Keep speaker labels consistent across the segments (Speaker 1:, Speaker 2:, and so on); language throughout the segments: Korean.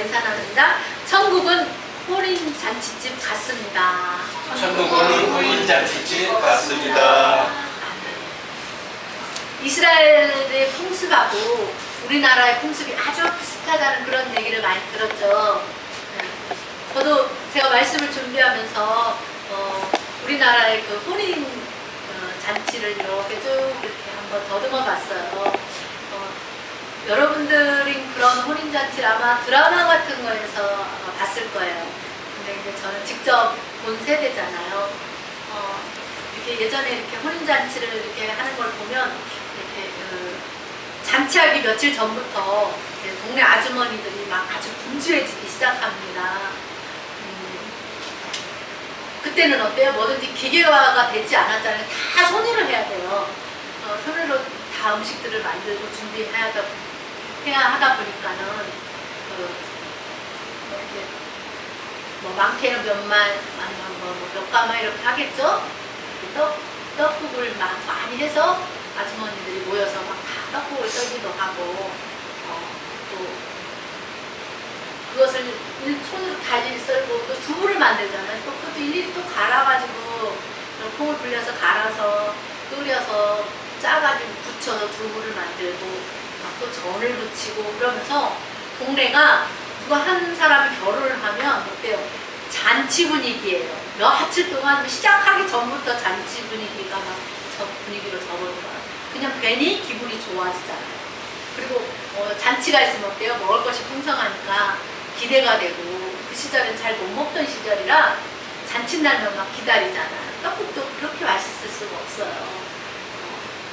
Speaker 1: 인사 나눕니다. 천국은 혼인잔치집 같습니다.
Speaker 2: 천국은 혼인잔치집 같습니다.
Speaker 1: 이스라엘의 풍습하고 우리나라의 풍습이 아주 비슷하다는 그런 얘기를 많이 들었죠. 저도 제가 말씀을 준비하면서 우리나라의 그 혼인 잔치를 이렇게 쭉 이렇게 한번 더듬어 봤어요. 여러분들이 그런 혼인 잔치를 아마 드라마 같은 거에서 봤을 거예요. 근데 이제 저는 직접 본 세대잖아요. 이렇게 예전에 이렇게 혼인 잔치를 이렇게 하는 걸 보면 이렇게 잔치하기 며칠 전부터 동네 아주머니들이 막 아주 분주해지기 시작합니다. 그때는 어때요? 뭐든지 기계화가 되지 않았잖아요. 다 손으로 해야 돼요. 손으로 다 음식들을 만들고 준비해야 하다 보니까는 이렇게 뭐 많게는 몇 말 아니면 몇 가마 이렇게 하겠죠. 떡국을 막 많이 해서 아주머니들이 모여서 막 다 떡국을 썰기도 하고 또 그것을 손으로 달리 썰고 또 두부를 만들잖아요. 또 그것도 일일이 또 갈아가지고 콩을 불려서 갈아서 끓여서 짜가지고 부쳐서 두부를 만들고 또 전을 부치고 그러면서 동네가 누가 한 사람이 결혼을 하면 어때요? 잔치 분위기예요. 며칠 동안 시작하기 전부터 잔치 분위기가 막 분위기로 접어들어요. 그냥 괜히 기분이 좋아지잖아요. 그리고 잔치가 있으면 어때요? 먹을 것이 풍성하니까 기대가 되고 그 시절엔 잘 못 먹던 시절이라 잔칫날만 막 기다리잖아요. 떡국도 그렇게 맛있을 수가 없어요.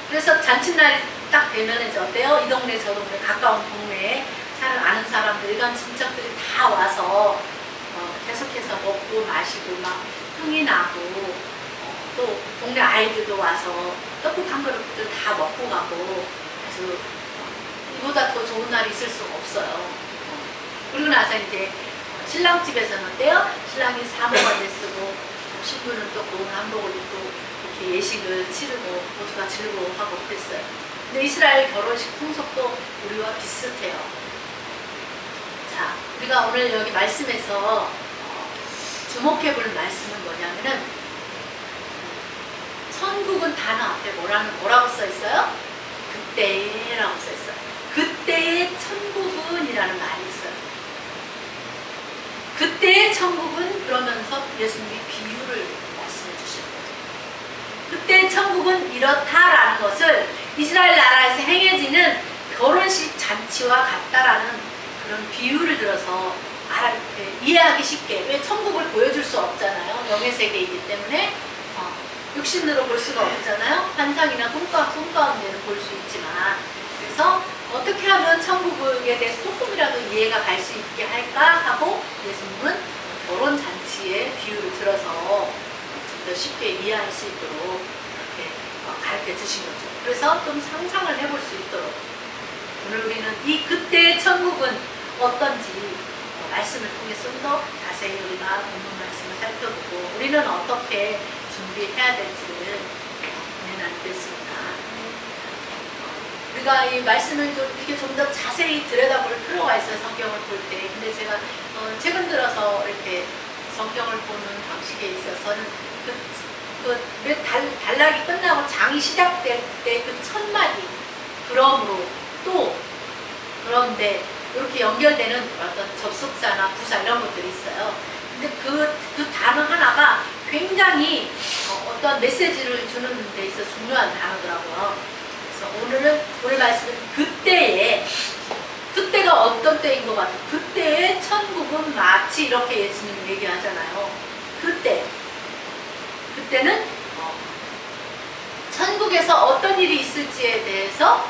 Speaker 1: 그래서 잔칫날이 딱 되면 이제 어때요? 이 동네 저 동네 가까운 동네에 아는 사람들 일간 친척들이 다 와서 계속해서 먹고 마시고 막 흥이 나고 또 동네 아이들도 와서 떡국 한 그릇들 다 먹고 가고 그래서 이보다 더 좋은 날이 있을 수가 없어요. 그리고 나서 이제 신랑 집에서는 어때요? 신랑이 사모관을 쓰고 신부는 또 고운 한복을 입고 이렇게 예식을 치르고 모두가 즐거워하고 그랬어요. 근데 이스라엘 결혼식 풍속도 우리와 비슷해요. 자, 우리가 오늘 여기 말씀에서 주목해 볼 말씀은 뭐냐면은 천국은 단어 앞에 뭐라고 써 있어요? 그때라고 써 있어요. 그때의 천국은이라는 말이 있어요. 그때의 천국은 그러면서 예수님이 비유를 말씀해 주시는 거죠. 그때의 천국은 이렇다라는 것을 이스라엘 나라에서 행해지는 결혼식 잔치와 같다라는 그런 비유를 들어서 이해하기 쉽게, 왜 천국을 보여줄 수 없잖아요. 영의 세계이기 때문에 육신으로 볼 수가 없잖아요. 환상이나 꿈 가운데는 볼 수 있지만, 그래서 어떻게 하면 천국에 대해서 조금이라도 이해가 갈 수 있게 할까 하고 예수님은 결혼 잔치의 비유를 들어서 좀 더 쉽게 이해할 수 있도록 이렇게 가르쳐 주신 거죠. 그래서 좀 상상을 해볼 수 있도록 오늘 우리는 이 그때의 천국은 어떤지 말씀을 통해 좀 더 자세히 우리가 본문 말씀을 살펴보고 우리는 어떻게 준비해야 될지를 은혜 나누겠습니다. 우리가 이 말씀을 좀 더 자세히 들여다볼 필요가 있어요. 성경을 볼 때. 근데 제가 최근 들어서 이렇게 성경을 보는 방식에 있어서는 단락이 끝나고 장이 시작될 때 그 첫 마디 그러므로 또 그런데 이렇게 연결되는 어떤 접속사나 부사 이런 것들이 있어요. 근데 그 단어 하나가 굉장히 어떤 메시지를 주는 데 있어서 중요한 단어더라고요. 그래서 오늘 말씀은 그때가 어떤 때인 것 같아요. 그때의 천국은 마치 이렇게 예수님이 얘기하잖아요. 그때는 천국에서 어떤 일이 있을지에 대해서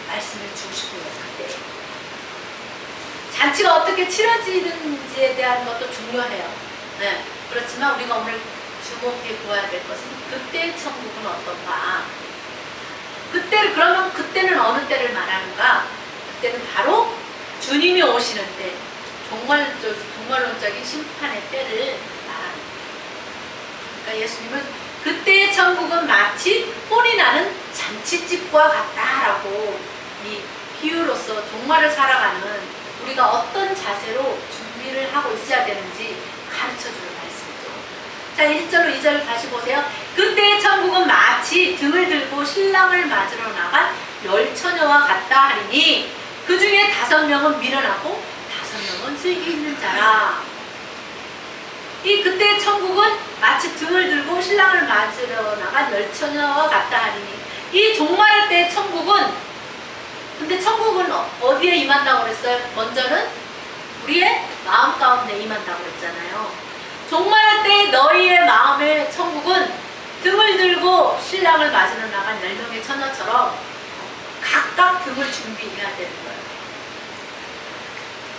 Speaker 1: 말씀을 주고 싶어요. 그때 잔치가 어떻게 치러지는지에 대한 것도 중요해요. 네. 그렇지만 우리가 오늘 주목해 보아야 될 것은 그때의 천국은 어떤가. 그러면 그때는 어느 때를 말하는가? 그때는 바로 주님이 오시는 때, 종말론적인 심판의 때를 말합니다. 그러니까 예수님은 그때의 천국은 마치 혼인하는 잔치집과 같다라고 이 비유로서 종말을 살아가는 우리가 우리가 어떤 자세로 준비를 하고 있어야 되는지 가르쳐주는 말씀이죠. 자, 1절로 2절 다시 보세요. 그때 천국은 마치 등을 들고 신랑을 맞으러 나간 10처녀와 같다 하리니 그 중에 5명은 미련하고 5명은 슬기 있는 자라. 이 그때 천국은 마치 등을 들고 신랑을 맞으러 나간 10처녀와 같다 하리니 이 종말의 때 천국은, 근데 천국은 어디에 임한다고 그랬어요? 먼저는 우리의 마음 가운데 임한다고 그랬잖아요. 종말의 때 너희의 마음의 천국은 등을 들고 신랑을 맞으러 나간 10명의 처녀처럼 각각 등을 준비해야 되는 거예요.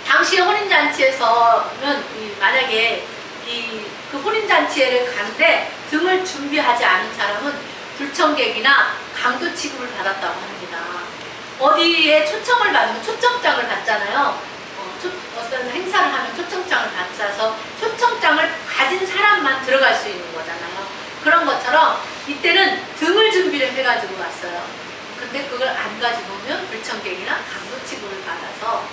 Speaker 1: 당시 혼인잔치에서는 만약에 그 혼인잔치를 가는데 등을 준비하지 않은 사람은 불청객이나 강도 취급을 받았다고 합니다. 어디에 초청을 받으면 초청장을 받잖아요. 어떤 행사를 하면 초청장을 받아서 초청장을 가진 사람만 들어갈 수 있는 거잖아요. 그런 것처럼 이때는 등을 준비를 해가지고 왔어요. 근데 그걸 안 가지고 오면 불청객이나 강도 취급을 받아서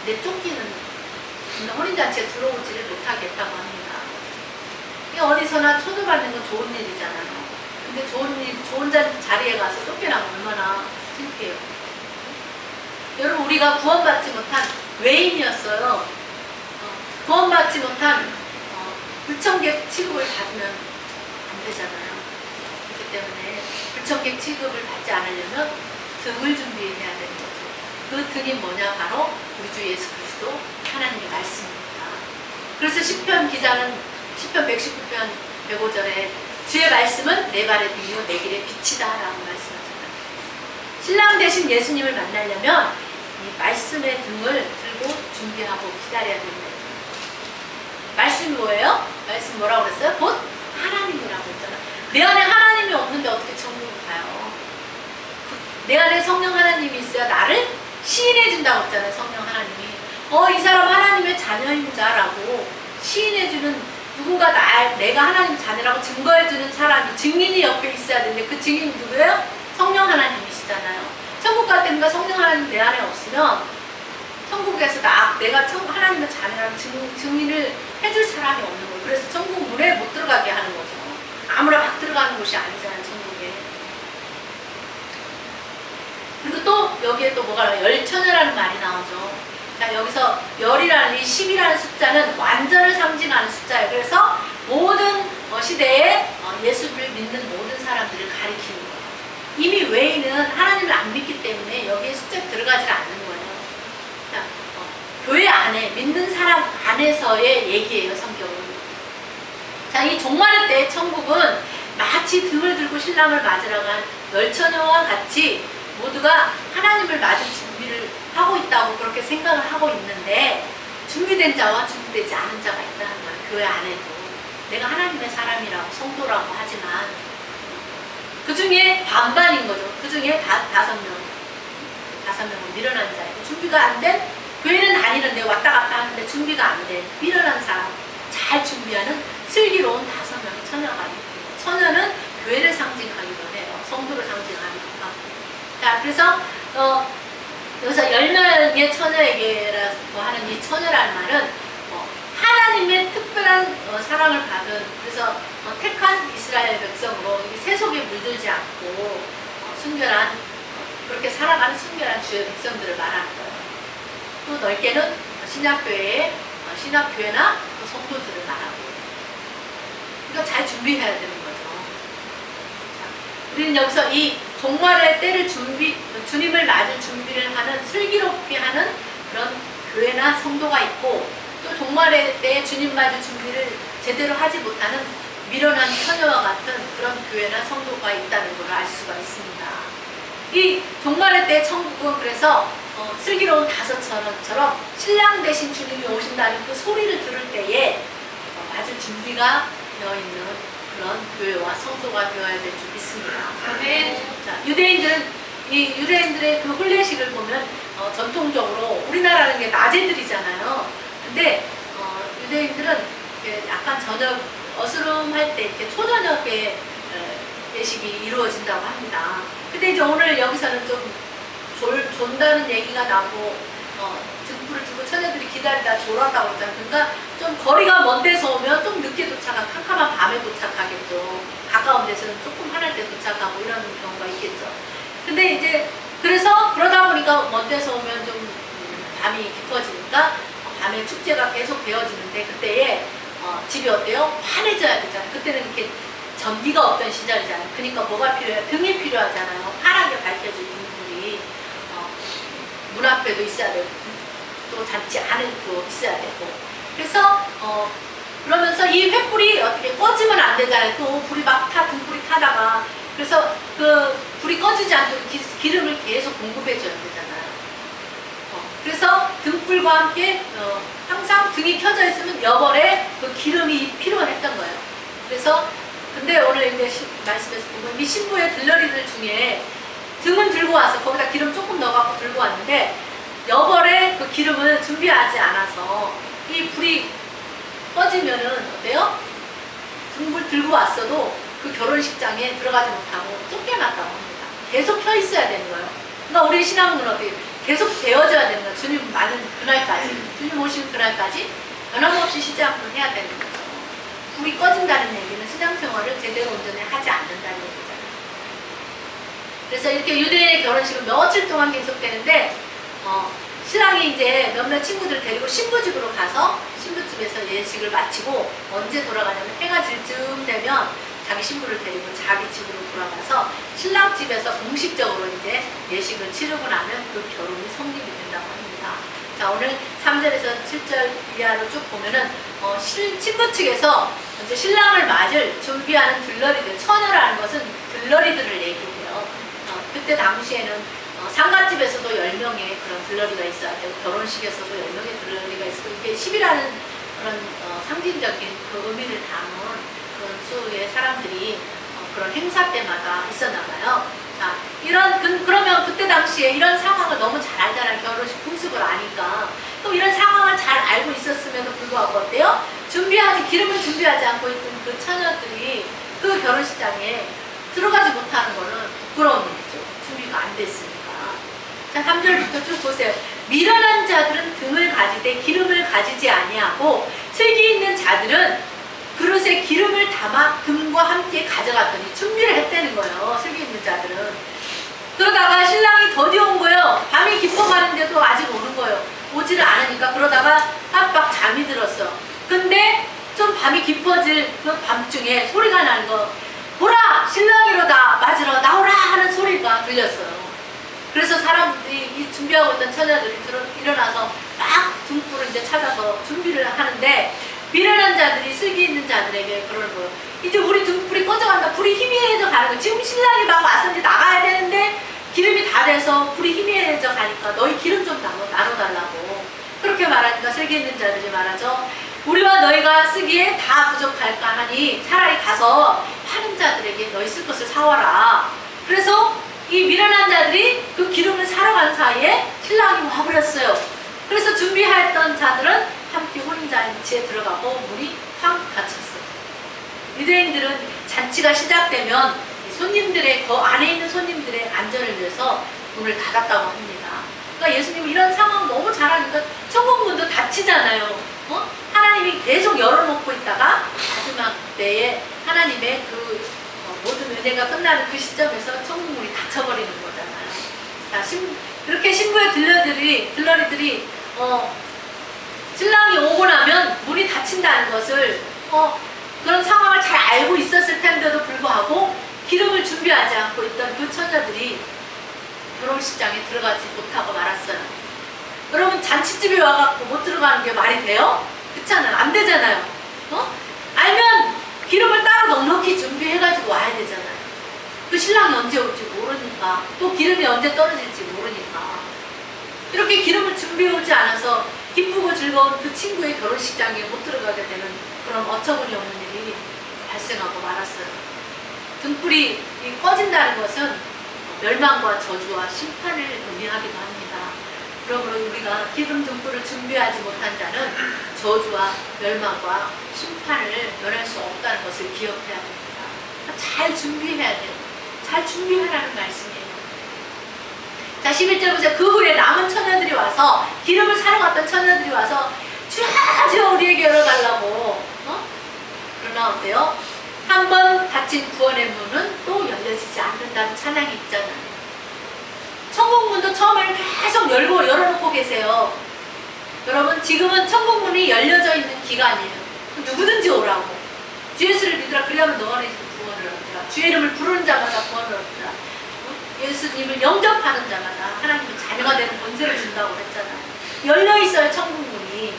Speaker 1: 쫓기는 혼인잔치에 들어오지를 못하겠다고 합니다. 어디서나 초대받는 건 좋은 일이잖아요. 근데 좋은 자리에 가서 쫓겨나면 얼마나 창피해요. 여러분, 우리가 구원받지 못한 외인이었어요. 구원받지 못한 불청객 취급을 받으면 안 되잖아요. 그렇기 때문에 불청객 취급을 받지 않으려면 등을 준비해야 되는 거죠. 그 등이 뭐냐? 바로 우리 주 예수 그리스도 하나님의 말씀입니다. 그래서 시편 기자는 시편 119편 105절에 주의 말씀은 내 발의 등이요 내 길의 빛이다 라고 말씀하잖아요. 신랑 대신 예수님을 만나려면 이 말씀의 등을 들고 준비하고 기다려야 됩니다. 말씀이 뭐예요? 말씀 뭐라고 그랬어요? 곧 하나님이라고 했잖아요. 내 안에 하나님이 없는데 어떻게 천국을 가요? 내 안에 성령 하나님이 있어야 나를 시인해 준다고 했잖아요. 성령 하나님이 이 사람 하나님의 자녀인 자라고 시인해주는, 누군가 내가 하나님 자녀라고 증거해주는 사람이, 증인이 옆에 있어야 되는데 그 증인이 누구예요? 성령 하나님이시잖아요. 천국 갈 때는 성령 하나님 내 안에 없으면 천국에서 내가 하나님의 자녀라는 증인을 해줄 사람이 없는 거예요. 그래서 천국 문에 못 들어가게 하는 거죠. 아무나 막 들어가는 곳이 아니잖아요, 천국에. 그리고 또 여기에 또 뭐가 나와요? 열처녀라는 말이 나오죠. 자, 여기서 열이라는 이 10이라는 숫자는 완전을 상징하는 숫자예요. 그래서 모든 시대에 예수를 믿는 모든 사람들을 가리키는 거예요. 이미 외인은 하나님을 안 믿기 때문에 여기에 숫자에 들어가지 않는 거예요. 자, 교회 안에 믿는 사람 안에서의 얘기예요, 성경은. 자, 이 종말의 때의 천국은 마치 등을 들고 신랑을 맞으러 간 열처녀와 같이 모두가 하나님을 맞을 준비를 하고 있다고 그렇게 생각을 하고 있는데, 준비된 자와 준비되지 않은 자가 있다는 거예요. 교회 안에도 내가 하나님의 사람이라고 성도라고 하지만 그 중에 반반인 거죠. 그 중에 5명은 미련한 자예요. 준비가 안 된, 교회는 다니는데 왔다 갔다 하는데 준비가 안 된 미련한 사람, 잘 준비하는 슬기로운 5명의 처녀가 있습니다. 처녀는 교회를 상징하기도 해요. 성도를 상징하기도 하고. 자, 그래서 여기서 10명의 처녀에게라고 하는 이 처녀라는 말은 하나님의 특별한 사랑을 받은, 그래서 택한 이스라엘 백성으로 세속에 물들지 않고 순결한, 그렇게 살아가는 순결한 주의 백성들을 말하는 거예요. 또 넓게는 신학교회나 성도들을 말하고, 그러니까 잘 준비해야 되는 거죠. 자, 우리는 여기서 이 종말의 때를 주님을 맞을 준비를 하는, 슬기롭게 하는 그런 교회나 성도가 있고, 또 종말의 때에 주님 맞을 준비를 제대로 하지 못하는 미련한 처녀와 같은 그런 교회나 성도가 있다는 걸 알 수가 있습니다. 이 종말의 때 천국은 그래서 슬기로운 5처녀처럼 신랑 대신 주님이 오신다는 그 소리를 들을 때에 맞을 준비가 되어 있는 그런 교회와 성도가 되어야 될 줄 믿습니다. 아멘. 자, 유대인들의 그 혼례식을 보면 전통적으로, 우리나라는 게 낮에들이잖아요. 근데 유대인들은 약간 저녁 어스름할 때 이렇게 초저녁에 예식이 이루어진다고 합니다. 근데 이제 오늘 여기서는 좀 존다는 얘기가 나고 등불을 두고 처녀들이 기다리다 졸았다고 그러잖아요. 그러니까 좀 거리가 먼 데서 오면 좀 늦게 도착한 캄캄한 밤에 도착하겠죠. 가까운 데서는 조금 하늘 때 도착하고 이런 경우가 있겠죠. 근데 이제 그래서 그러다 보니까 먼 데서 오면 좀 밤이 깊어지니까 밤에 축제가 계속 되어지는데 그때에 집이 어때요? 환해져야 되잖아요. 그때는 이렇게 전기가 없던 시절이잖아요. 그러니까 뭐가 필요해요? 등이 필요하잖아요. 파랗게 밝혀질 등불이 문 앞에도 있어야 되고 또 잔치 안에도 있어야 되고 그래서 그러면서 이 횃불이 어떻게 꺼지면 안 되잖아요. 또 불이 막 등불이 타다가 그래서 그 불이 꺼지지 않도록 기름을 계속 공급해 줘야 되잖아요. 그래서 등불과 함께 항상 등이 켜져 있으면 여벌에 그 기름이 필요했던 거예요. 그래서 근데 오늘 이제 말씀에서 보면 이 신부의 들러리들 중에 등은 들고 와서 거기다 기름 조금 넣어갖고 들고 왔는데 여벌에 그 기름을 준비하지 않아서 이 불이 꺼지면은 어때요? 등불 들고 왔어도 그 결혼식장에 들어가지 못하고 쫓겨났다고 합니다. 계속 켜 있어야 되는 거예요. 그러니까 우리 신앙은 어떻게 계속 되어져야 되는 거예요. 주님 많은 그날까지, 주님 오시는 그날까지 변함없이 시장을 해야 되는 거죠. 불이 꺼진다는 얘기는 시장생활을 제대로 온전히 하지 않는다는 얘기잖아요. 그래서 이렇게 유대인의 결혼식은 며칠 동안 계속되는데 신랑이 이제 몇몇 친구들 데리고 신부집으로 가서 신부집에서 예식을 마치고 언제 돌아가냐면 해가 질 쯤 되면 자기 신부를 데리고 자기 집으로 돌아가서 신랑 집에서 공식적으로 이제 예식을 치르고 나면 그 결혼이 성립이 된다고 합니다. 자, 오늘 3절에서 7절 이하로 쭉 보면은 신부 측에서 이제 신랑을 맞을 준비하는 들러리들, 처녀라는 것은 들러리들을 얘기해요. 그때 당시에는 상갓집에서도 10명의 그런 들러리가 있어야 되고 결혼식에서도 10명의 들러리가 있고 이게 10이라는 그런 상징적인 그 의미를 담은 그런 수의 사람들이 그런 행사 때마다 있었나 봐요. 자, 그러면 그때 당시에 이런 상황을 너무 잘 알잖아요. 결혼식 풍습을 아니까. 또 이런 상황을 잘 알고 있었음에도 불구하고 어때요? 기름을 준비하지 않고 있던 그 처녀들이 그 결혼식장에 들어가지 못하는 거는 부끄러운 일이죠. 준비가 안 됐으니까. 자, 3절부터 쭉 보세요. 미련한 자들은 등을 가지되 기름을 가지지 아니하고 슬기 있는 자들은 그릇에 기름을 담아 금과 함께 가져갔더니 준비를 했다는 거예요. 슬기 있는 자들은. 그러다가 신랑이 더디 온 거예요. 밤이 깊어가는데도 아직 오는 거예요. 오지를 않으니까 그러다가 깜빡 잠이 들었어. 근데 좀 밤이 깊어질 그 밤중에 소리가 나는 거. 보라! 신랑이로다! 맞으러 나오라! 하는 소리가 들렸어요. 그래서 사람들이 이 준비하고 있던 처녀들이 일어나서 막 등불을 이제 찾아서 준비를 하는데 미련한 자들이 슬기 있는 자들에게 그러는 거예요. 이제 우리 등불이 꺼져간다. 불이 희미해져 가는 거예요. 지금 신랑이 막 와서 이제 나가야 되는데 기름이 다 돼서 불이 희미해져 가니까 너희 기름 좀 나눠달라고. 그렇게 말하니까 슬기 있는 자들이 말하죠. 우리와 너희가 쓰기에 다 부족할까 하니 차라리 가서 파는 자들에게 너희 쓸 것을 사와라. 그래서 이 미련한 자들이 그 기름을 사러 가는 사이에 신랑이 와버렸어요. 그래서 준비했던 자들은 함께 혼인잔치에 들어가고 문이 쾅 닫혔어요. 유대인들은 잔치가 시작되면 손님들의 그 안에 있는 손님들의 안전을 위해서 문을 닫았다고 합니다. 그러니까 예수님이 이런 상황 너무 잘하니까 천국문도 닫히잖아요. 하나님이 계속 열어놓고 있다가 마지막 때에 하나님의 그 모든 은혜가 끝나는 그 시점에서 천국문이 닫혀버리는 거잖아요. 자, 그렇게 신부의 들러리들이 신랑이 오고 나면 문이 닫힌다는 것을 그런 상황을 잘 알고 있었을 텐데도 불구하고 기름을 준비하지 않고 있던 그 처녀들이 결혼식장에 들어가지 못하고 말았어요. 여러분 잔치집에 와갖고 못 들어가는 게 말이 돼요? 그렇잖아요. 안 되잖아요. 알면 기름을 따로 넉넉히 준비해가지고 와야 되잖아요. 그 신랑이 언제 올지 모르니까 또 기름이 언제 떨어질지 모르니까 이렇게 기름을 준비해 오지 않아서 기쁘고 즐거운 그 친구의 결혼식장에 못 들어가게 되는 그런 어처구니 없는 일이 발생하고 말았어요. 등불이 꺼진다는 것은 멸망과 저주와 심판을 의미하기도 합니다. 그러므로 우리가 기름 등불을 준비하지 못한 자는 저주와 멸망과 심판을 면할 수 없다는 것을 기억해야 됩니다. 잘 준비해야 돼요. 잘 준비하라는 말씀이에요. 자, 11절 보세요. 그 후에 남은 처녀들이 와서, 기름을 사러 갔던 처녀들이 와서 주여 우리에게 열어달라고. 그러나 어때요? 한 번 닫힌 구원의 문은 또 열려지지 않는다는 찬양이 있잖아요. 천국 문도 처음에는 계속 열어놓고 계세요. 여러분, 지금은 천국 문이 열려져 있는 기간이에요. 누구든지 오라고. 주 예수를 믿으라. 그리하면 너희는 구원을 얻으라. 주의 이름을 부르는 자마다 구원을 얻으라. 예수님을 영접하는 자마다 하나님의 자녀가 되는 권세를 준다고 했잖아요. 열려 있어요, 천국 문이.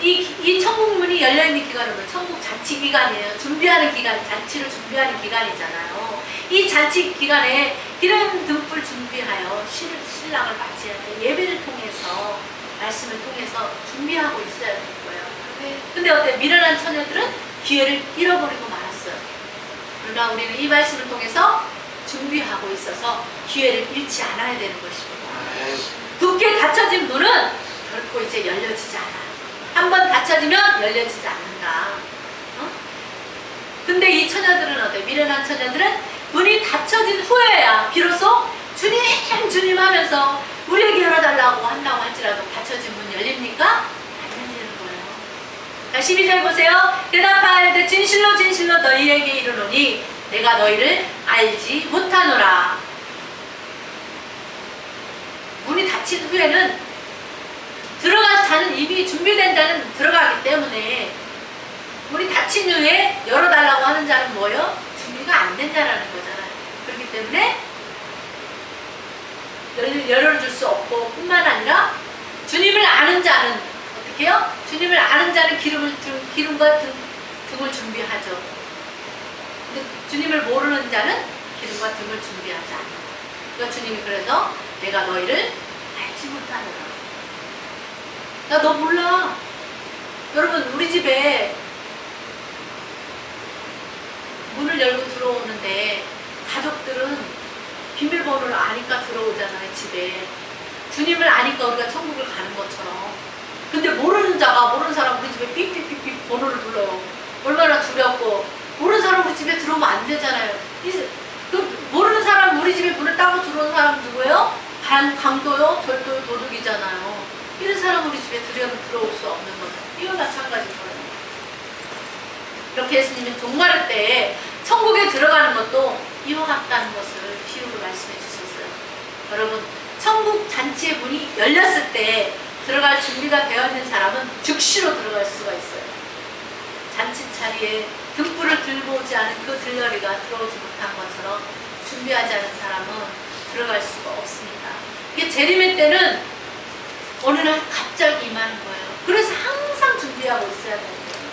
Speaker 1: 이 천국 문이 열려 있는 기간은 천국 잔치 기간이에요. 준비하는 기간, 잔치를 준비하는 기간이잖아요. 이 잔치 기간에 기름 듬불 준비하여 신랑을 맞이해야 돼요. 예배를 통해서, 말씀을 통해서 준비하고 있어야 될 거예요. 근데 어때? 미련한 처녀들은 기회를 잃어버리고 말았어요. 그러나 우리는 이 말씀을 통해서 준비하고 있어서 기회를 잃지 않아야 되는 것입니다. 굳게 닫혀진 문은 결코 이제 열려지지 않아요. 한번 닫혀지면 열려지지 않는다. 근데 이 처녀들은 어때? 미련한 처녀들은 문이 닫혀진 후에야 비로소 주님 주님 하면서 우리에게 열어달라고 한다고 할지라도 닫혀진 문 열립니까? 안 열리는 거예요. 자, 12절 보세요. 대답하되 진실로 진실로 너희에게 이르노니 내가 너희를 알지 못하노라. 문이 닫힌 후에는 들어갈 자는, 이미 준비된 자는 들어가기 때문에, 문이 닫힌 후에 열어달라고 하는 자는 뭐예요? 준비가 안 된 자라는 거잖아요. 그렇기 때문에 열어줄 수 없고, 뿐만 아니라 주님을 아는 자는 어떻게 해요? 주님을 아는 자는 기름과 등을 준비하죠. 근데 주님을 모르는 자는 기름과 등을 준비하지 않아요. 그러니까 주님이 그래서 내가 너희를 알지 못하노라. 나 너 몰라. 여러분, 우리 집에 문을 열고 들어오는데 가족들은 비밀번호를 아니까 들어오잖아요, 집에. 주님을 아니까 우리가 천국을 가는 것처럼. 근데 모르는 사람 우리 집에 삐삐삐삐 번호를 불러요. 얼마나 두렵고. 모르는 사람 우리 집에 들어오면 안 되잖아요. 모르는 사람 우리 집에 문을 따고 들어온 사람 누구예요? 강도요? 절도요? 도둑이잖아요. 이런 사람 우리 집에 들어올 수 없는 거죠. 이와 마찬가지인 거예요. 이렇게 예수님은 종말의 때에 천국에 들어가는 것도 이와 같다는 것을 비유로 말씀해 주셨어요. 여러분, 천국 잔치의 문이 열렸을 때 들어갈 준비가 되어 있는 사람은 즉시로 들어갈 수가 있어요. 잔치 자리에 등불을 들고 오지 않은 그 들러리가 들어오지 못한 것처럼 준비하지 않은 사람은 들어갈 수가 없습니다. 이게 재림의 때는 어느 날 갑자기 임하는 거예요. 그래서 항상 준비하고 있어야 되는 거예요.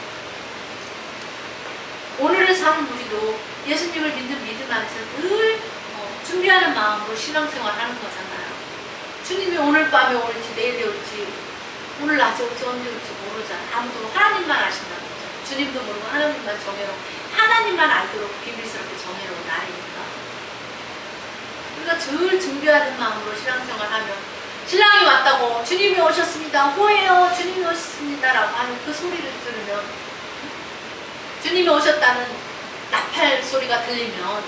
Speaker 1: 오늘을 사는 우리도 예수님을 믿는 믿음 안에서 늘 준비하는 마음으로 신앙생활 하는 거잖아요. 주님이 오늘 밤에 올지 내일에 올지 오늘 낮에 올지 언제 올지 모르잖아요. 아무도 하나님만 아신다는 거죠. 주님도 모르고 하나님만 정해놓고 하나님만 알도록 비밀스럽게 정해놓은 날이니까. 우리가 늘 준비하는 마음으로 신앙생활하면 신랑이 왔다고 주님이 오셨습니다. 호해요. 주님이 오셨습니다. 라고 하는 그 소리를 들으면, 주님이 오셨다는 나팔 소리가 들리면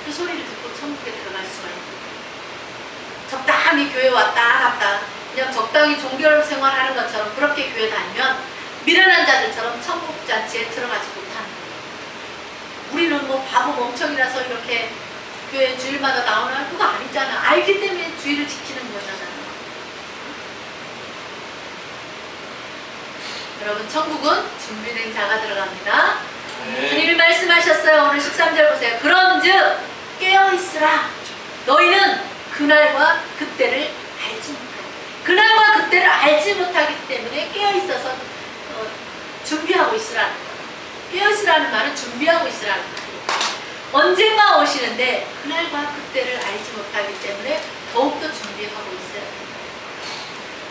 Speaker 1: 그 소리를 듣고 천국에 들어갈 수가 있는 거예요. 적당히 교회 왔다 갔다 그냥 적당히 종교 생활하는 것처럼 그렇게 교회 다니면 미련한 자들처럼 천국 잔치에 들어가지 못하는 거예요. 우리는 뭐 바보 멍청이라서 이렇게 교회 주일마다 나오나? 그거 아니잖아. 알기 때문에 주의를 지키는 거잖아요. 여러분, 천국은 준비된 자가 들어갑니다. 주님이 말씀하셨어요. 오늘 13절 보세요. 그런즉 깨어있으라. 너희는 그날과 그때를 알지 못하기. 그날과 그때를 알지 못하기 때문에 깨어있어서 준비하고 있으라는 거예요. 깨어있으라는 말은 준비하고 있으라는 말이에요. 언젠가 오시는데 그날과 그때를 알지 못하기 때문에 더욱더 준비하고 있어요.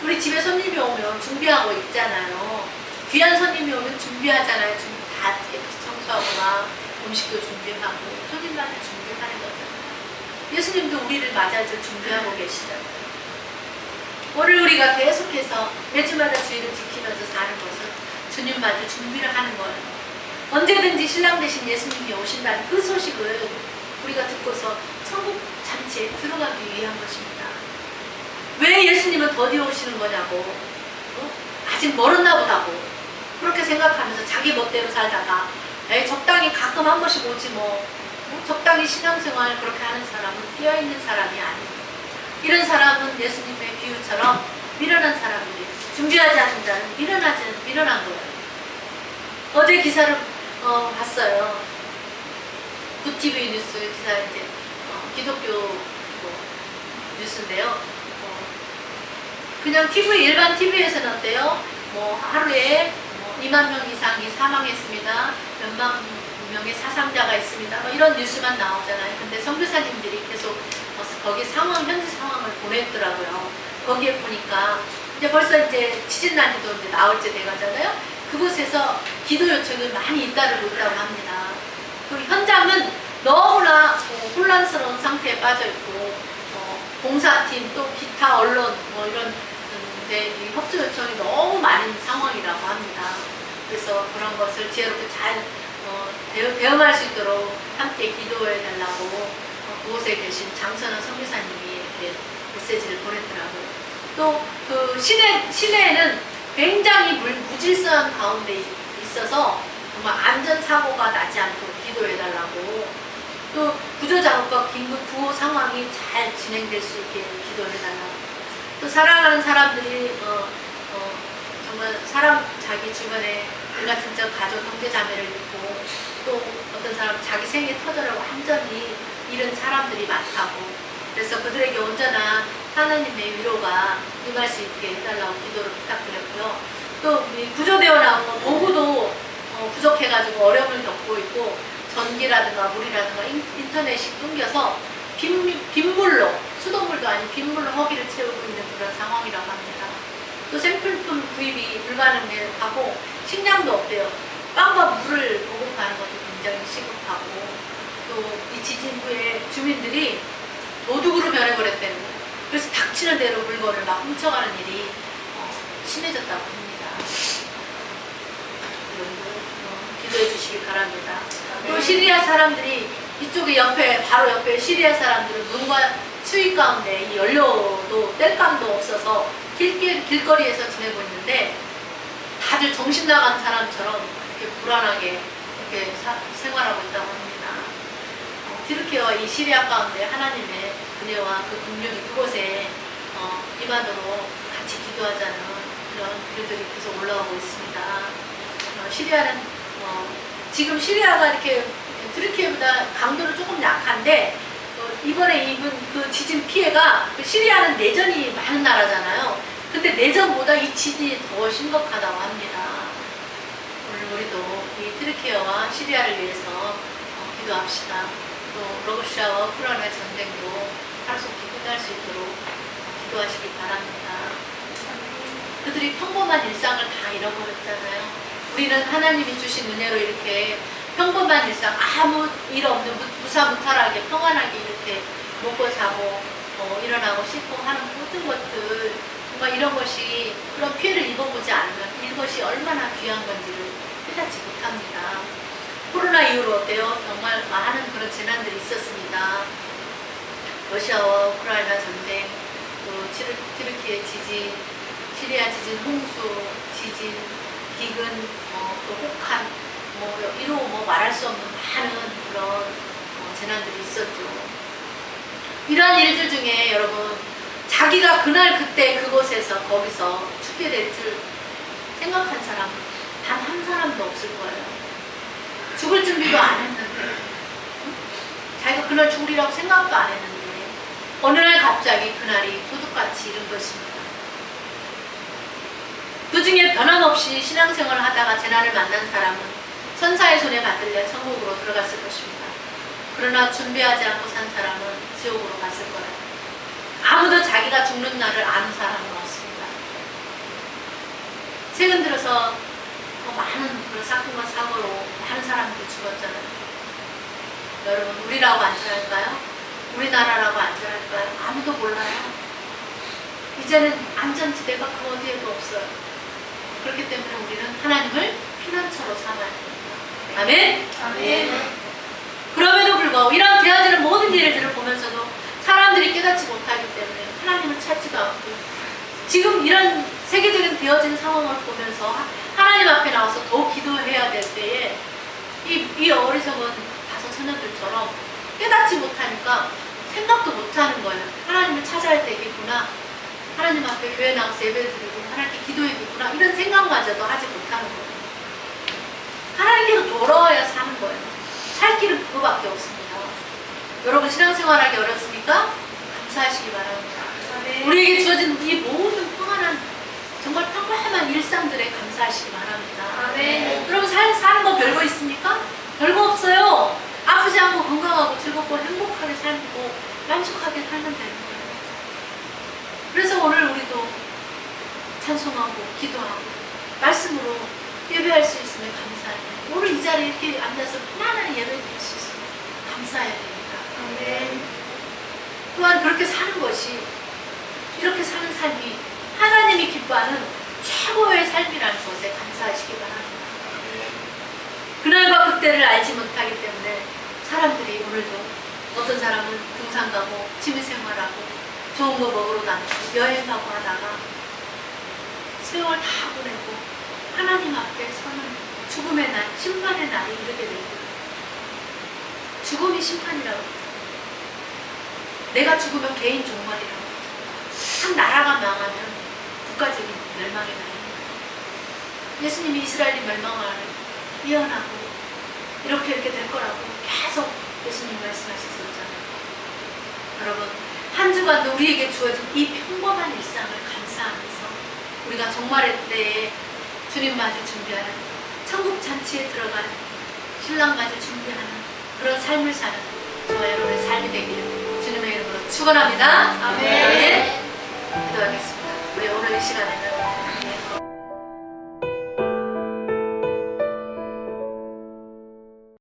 Speaker 1: 우리 집에 손님이 오면 준비하고 있잖아요. 귀한 손님이 오면 준비하잖아요. 다 청소하거나 음식도 준비하고 손님한테 준비하는 거잖아요. 예수님도 우리를 맞아줄 준비하고 계시잖아요. 오늘 우리가 계속해서 매주마다 주의를 지키면서 사는 것은 주님 맞을 준비를 하는 거예요. 언제든지 신랑 되신 예수님이 오신다는 그 소식을 우리가 듣고서 천국 잔치에 들어가기 위한 것입니다. 왜 예수님은 더디 오시는 거냐고, 아직 멀었나 보다고 그렇게 생각하면서 자기 멋대로 살다가 적당히 가끔 한 번씩 오지 뭐, 적당히 신앙생활 그렇게 하는 사람은 깨어있는 사람이 아니에요. 이런 사람은 예수님의 비유처럼 미련한 사람들이 준비하지 않는 자는 미련한 거예요. 어제 기사를 봤어요. 구TV 뉴스 기사, 이제 기독교 뉴스인데요. 그냥 TV, 일반 TV에서는 어때요? 하루에 2만 명 이상이 사망했습니다. 몇만 명의 사상자가 있습니다. 이런 뉴스만 나오잖아요. 근데 선교사님들이 계속 거기 현지 상황을 보냈더라고요. 거기에 보니까 이제 벌써 이제 지진 난지도 이제 나올지 돼가잖아요. 그곳에서 기도 요청이 많이 잇따르고 있다고 합니다. 그 현장은 너무나 혼란스러운 상태에 빠져 있고, 공사팀 또 기타 언론 이런 이 협조 요청이 너무 많은 상황이라고 합니다. 그래서 그런 것을 지혜롭게 잘 대응할 수 있도록 함께 기도해 달라고 그곳에 계신 장선원 선교사님이 이렇게 메시지를 보냈더라고요. 또 그 시내에는 굉장히 무질서한 가운데 있어서 정말 안전사고가 나지 않도록 기도해 달라고, 또 구조작업과 긴급 구호 상황이 잘 진행될 수 있게 기도해 달라고, 또 사랑하는 사람들이 정말 자기 주변에 불같은 가족 형제 자매를 잃고, 또 어떤 사람 자기 생애 터전을 완전히 잃은 사람들이 많다고, 그래서 그들에게 온전한 하나님의 위로가 임할 수 있게 해달라고 기도를 부탁드렸고요. 또 구조되어 나온 도구도 부족해가지고 어려움을 겪고 있고, 전기라든가 물이라든가 인터넷이 끊겨서 빗물로, 수돗물도 아닌 빗물로 허기를 채우고 있는 그런 상황이라고 합니다. 또 생필품 구입이 불가능하고 식량도 없대요. 빵과 물을 보급하는 것도 굉장히 시급하고, 또 이 지진 후에 주민들이 도둑으로 변해버렸다는 거예요. 그래서 닥치는 대로 물건을 막 훔쳐가는 일이 심해졌다고 합니다. 기도해 주시기 바랍니다. 또 시리아 사람들이 이쪽에 바로 옆에 시리아 사람들은 눈과 추위 가운데 이 연료도 뗄감도 없어서 길거리에서 지내고 있는데, 다들 정신 나간 사람처럼 이렇게 불안하게 이렇게 생활하고 있다고 합니다. 튀르키예와 이 시리아 가운데 하나님의 은혜와 그 긍휼이 그곳에 임하도록 같이 기도하자는 그런 글들이 계속 올라오고 있습니다. 시리아는 지금 시리아가 이렇게 튀르키예보다 강도는 조금 약한데, 이번에 입은 그 지진 피해가, 시리아는 내전이 많은 나라잖아요. 근데 내전보다 이 지진이 더 심각하다고 합니다. 오늘 우리도 이 튀르키예와 시리아를 위해서 기도합시다. 또 러시아와 우크라이나 전쟁도 하루속히 끝날 수 있도록 기도하시기 바랍니다. 그들이 평범한 일상을 다 잃어버렸잖아요. 우리는 하나님이 주신 은혜로 이렇게 평범한 일상, 아무 일 없는 무사무탈하게 평안하게 이렇게 먹고 자고 일어나고 씻고 하는 모든 것들, 정말 이런 것이, 그런 피해를 입어보지 않으면 이것이 얼마나 귀한 건지를 깨닫지 못합니다. 코로나 이후로 어때요? 정말 많은 그런 재난들이 있었습니다. 러시아와 우크라이나 전쟁, 또 튀르키예 지진, 시리아 지진, 홍수, 지진, 기근, 또 혹한, 이로 말할 수 없는 많은 그런 재난들이 있었죠. 이러한 일들 중에 여러분, 자기가 그날 그때 그곳에서 거기서 죽게 될 줄 생각한 사람 단 한 사람도 없을 거예요. 죽을 준비도 안 했는데, 자기가 그날 죽으리라고 생각도 안 했는데, 어느 날 갑자기 그날이 도둑같이 이른 것입니다. 그 중에 변함없이 신앙생활을 하다가 재난을 만난 사람은 천사의 손에 받들려 천국으로 들어갔을 것입니다. 그러나 준비하지 않고 산 사람은 지옥으로 갔을 거예요. 아무도 자기가 죽는 날을 아는 사람은 없습니다. 최근 들어서 많은 그런 사건과 사고로 많은 사람들이 죽었잖아요. 여러분, 우리라고 안전할까요? 우리나라라고 안전할까요? 아무도 몰라요. 이제는 안전지대가 그 어디에도 없어요. 그렇기 때문에 우리는 하나님을 피난처로 삼아야 됩니다. 아멘?
Speaker 3: 아멘.
Speaker 1: 그럼에도 불구하고 이런 되어지는 모든 일들을 보면서도 사람들이 깨닫지 못하기 때문에 하나님을 찾지가 않고 지금 이런 세계적인 되어진 상황을 보면서 하나님 앞에 나와서 더욱 기도해야 될 때에 이 어리석은 다섯 처녀들처럼 깨닫지 못하니까 생각도 못하는 거예요. 하나님을 찾아야 되겠구나. 하나님 앞에 교회 나가서 예배를 드리고 하나님께 기도해야겠구나. 이런 생각마저도 하지 못하는 거예요. 하나님께로 돌아와야 사는 거예요. 살 길은 그거밖에 없습니다. 여러분 신앙생활하기 어렵습니까? 감사하시기 바랍니다. 우리에게 주어진 이 모든 평안한 정말 평범한 일상들에 감사하시기 바랍니다.
Speaker 3: 아멘.
Speaker 1: 여러분 사는 거 별거 있습니까? 별거 없어요. 아프지 않고 건강하고 즐겁고 행복하게 살고 만족하게 살면 되는 거예요. 그래서 오늘 우리도 찬송하고 기도하고 말씀으로 예배할 수 있으면 감사해요. 오늘 이 자리에 이렇게 앉아서 편안하게 예배 드릴 수 있으면 감사해야 됩니다.
Speaker 3: 아멘.
Speaker 1: 또한 그렇게 사는 것이 이렇게 사는 삶이 하나님이 기뻐하는 최고의 삶이라는 것에 감사하시기 바랍니다. 그날과 그때를 알지 못하기 때문에 사람들이 오늘도 어떤 사람은 등산 가고 취미생활하고 좋은 거 먹으러 다니고 여행 가고 하다가 세월 다 보내고 하나님 앞에 서는 죽음의 날, 심판의 날이 이르게 되고 죽음이 심판이라고 하죠. 내가 죽으면 개인 종말이라고 하죠. 한 나라가 망하면 국가적인 멸망의 날입니다. 예수님이 이스라엘이 멸망을 예언하고 이렇게 될 거라고 계속 예수님 말씀하셨었잖아요. 여러분 한 주간도 우리에게 주어진 이 평범한 일상을 감사하면서 우리가 종말의 때에 주님 맞을 준비하는 천국 잔치에 들어가는 신랑 맞을 준비하는 그런 삶을 사는 저와 여러분의 삶이 되기를 주님의 이름으로 축원합니다.
Speaker 3: 아멘.
Speaker 1: 기도하겠습니다. 우리 오늘 이 시간에